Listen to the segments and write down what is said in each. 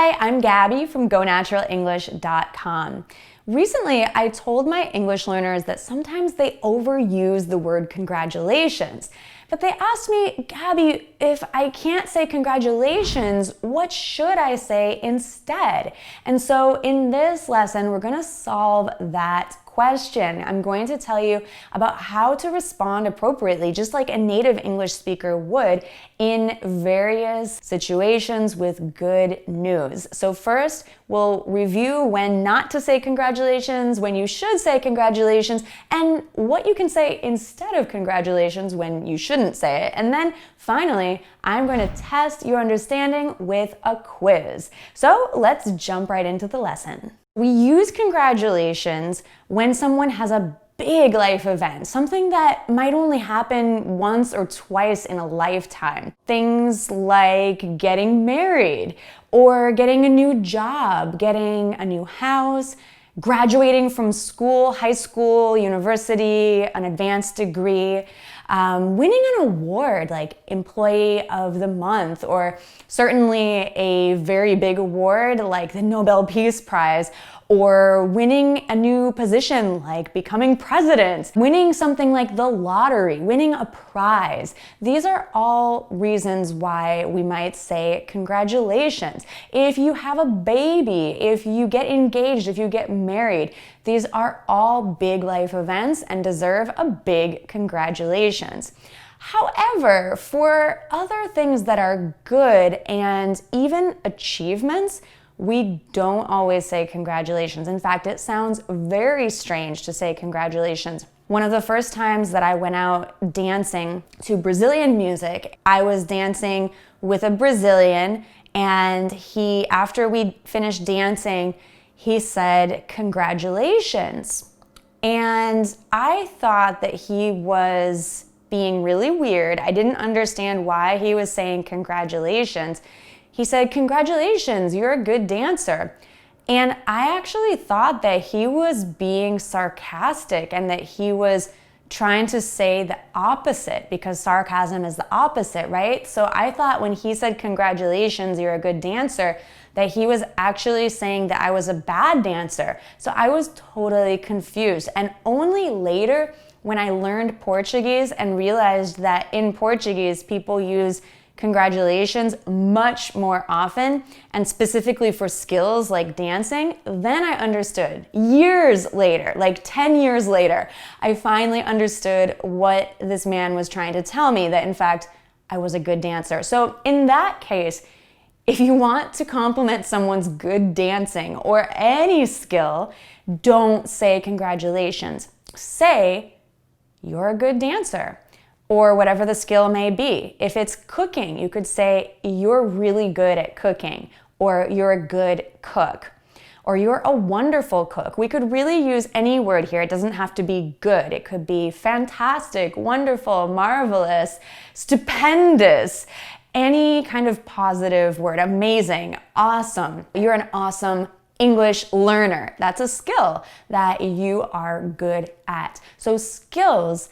Hi, I'm Gabby from GoNaturalEnglish.com. Recently, I told my English learners that sometimes they overuse the word congratulations. But they asked me, Gabby, if I can't say congratulations, what should I say instead? And so in this lesson, we're going to solve that question. I'm going to tell you about how to respond appropriately, just like a native English speaker would in various situations with good news. So first, we'll review when not to say congratulations, when you should say congratulations, and what you can say instead of congratulations when you shouldn't say it. And then finally, I'm going to test your understanding with a quiz. So let's jump right into the lesson. We use congratulations when someone has a big life event, something that might only happen once or twice in a lifetime. Things like getting married, or getting a new job, getting a new house, graduating from school, high school, university, an advanced degree, winning an award like Employee of the Month, or certainly a very big award like the Nobel Peace Prize, or winning a new position like becoming president, winning something like the lottery, winning a prize. These are all reasons why we might say congratulations. If you have a baby, if you get engaged, if you get married, these are all big life events and deserve a big congratulations. However, for other things that are good and even achievements, we don't always say congratulations. In fact, it sounds very strange to say congratulations. One of the first times that I went out dancing to Brazilian music, I was dancing with a Brazilian, and after we finished dancing, he said, "Congratulations." And I thought that he was being really weird. I didn't understand why he was saying congratulations. He said, "Congratulations, you're a good dancer." And I actually thought that he was being sarcastic and that he was trying to say the opposite, because sarcasm is the opposite, right? So I thought when he said, "Congratulations, you're a good dancer," that he was actually saying that I was a bad dancer. So I was totally confused. And only later, when I learned Portuguese and realized that in Portuguese, people use congratulations much more often, and specifically for skills like dancing, then I understood. Years later, like 10 years later, I finally understood what this man was trying to tell me, that in fact, I was a good dancer. So in that case, if you want to compliment someone's good dancing or any skill, don't say congratulations. Say, "You're a good dancer," or whatever the skill may be. If it's cooking, you could say, "You're really good at cooking," or "You're a good cook," or "You're a wonderful cook." We could really use any word here. It doesn't have to be good. It could be fantastic, wonderful, marvelous, stupendous, any kind of positive word. Amazing, awesome. You're an awesome English learner. That's a skill that you are good at. So skills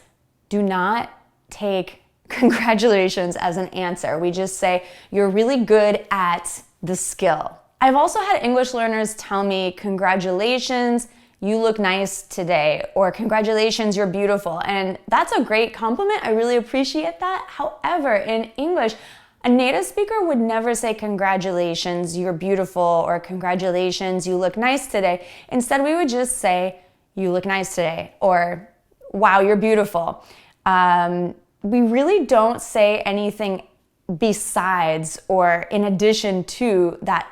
do not take congratulations as an answer. We just say, "You're really good at the skill." I've also had English learners tell me, "Congratulations, you look nice today," or "Congratulations, you're beautiful." And that's a great compliment. I really appreciate that. However, in English, a native speaker would never say, "Congratulations, you're beautiful," or "Congratulations, you look nice today." Instead, we would just say, "You look nice today," or "Wow, you're beautiful." We really don't say anything besides or in addition to that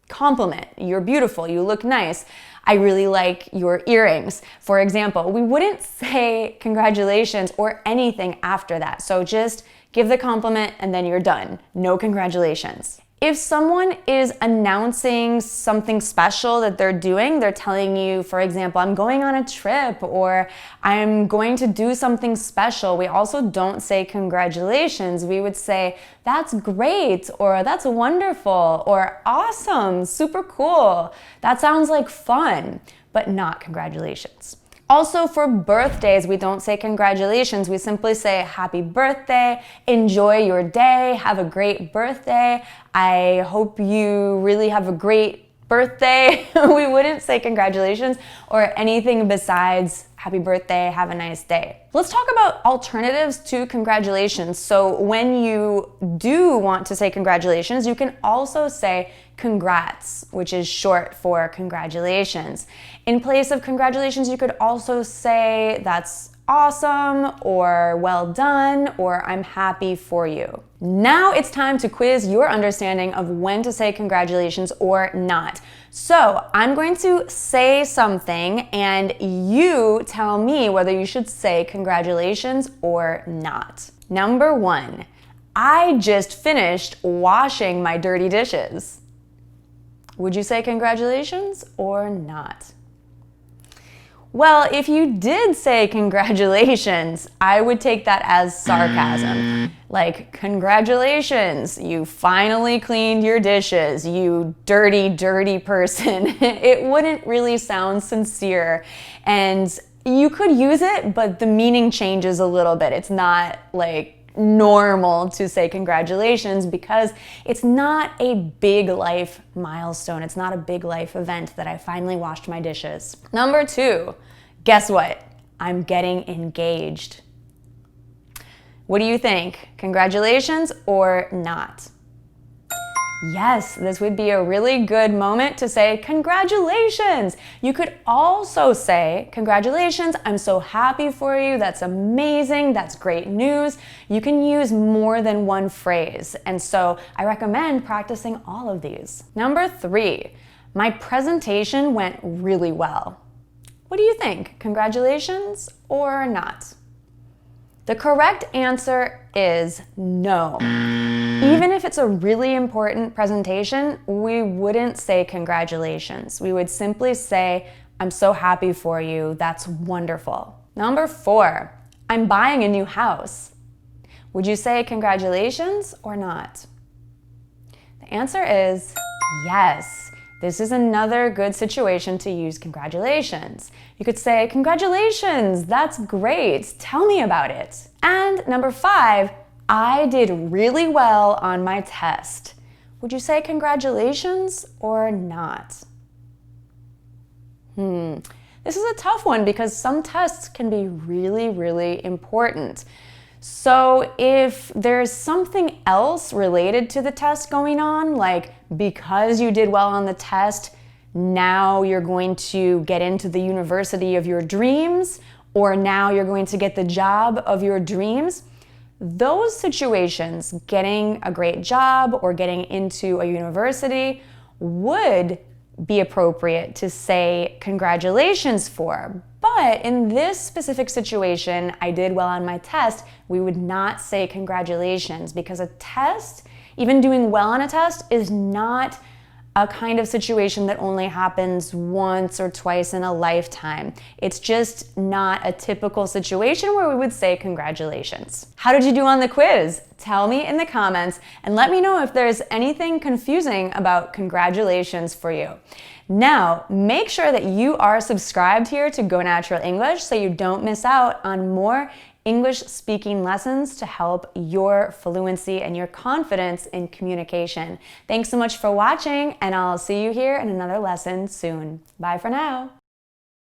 compliment. "You're beautiful, you look nice, I really like your earrings," for example. We wouldn't say congratulations or anything after that. So just give the compliment and then you're done. No congratulations. If someone is announcing something special that they're doing, they're telling you, for example, "I'm going on a trip," or "I'm going to do something special," we also don't say congratulations. We would say, "That's great," or "That's wonderful," or "Awesome, super cool, that sounds like fun," but not congratulations. Also, for birthdays, we don't say congratulations. We simply say happy birthday, enjoy your day, have a great birthday. I hope you really have a great birthday. We wouldn't say congratulations or anything besides happy birthday, have a nice day. Let's talk about alternatives to congratulations. So when you do want to say congratulations, you can also say congrats, which is short for congratulations. In place of congratulations, you could also say that's awesome, or well done, or I'm happy for you. Now it's time to quiz your understanding of when to say congratulations or not. So I'm going to say something and you tell me whether you should say congratulations or not. Number 1, I just finished washing my dirty dishes. Would you say congratulations or not? Well, if you did say congratulations, I would take that as sarcasm. Like, congratulations, you finally cleaned your dishes, you dirty, dirty person. It wouldn't really sound sincere. And you could use it, but the meaning changes a little bit. It's not like normal to say congratulations because it's not a big life milestone. It's not a big life event that I finally washed my dishes. Number 2, guess what? I'm getting engaged. What do you think? Congratulations or not? Yes, this would be a really good moment to say congratulations. You could also say congratulations, I'm so happy for you, that's amazing, that's great news. You can use more than one phrase, and so I recommend practicing all of these. Number 3, my presentation went really well. What do you think? Congratulations or not? The correct answer is no. Even if it's a really important presentation, we wouldn't say congratulations. We would simply say, I'm so happy for you, that's wonderful. Number 4, I'm buying a new house. Would you say congratulations or not? The answer is yes. This is another good situation to use congratulations. You could say, congratulations, that's great, tell me about it. And number 5, I did really well on my test. Would you say congratulations or not? This is a tough one because some tests can be really, really important. So if there's something else related to the test going on, like because you did well on the test, now you're going to get into the university of your dreams, or now you're going to get the job of your dreams, those situations, getting a great job or getting into a university, would be appropriate to say congratulations for. But in this specific situation, I did well on my test, we would not say congratulations because a test, even doing well on a test, is not a kind of situation that only happens once or twice in a lifetime. It's just not a typical situation where we would say congratulations. How did you do on the quiz? Tell me in the comments and let me know if there's anything confusing about congratulations for you. Now, make sure that you are subscribed here to Go Natural English so you don't miss out on more English speaking lessons to help your fluency and your confidence in communication. Thanks so much for watching, and I'll see you here in another lesson soon. Bye for now.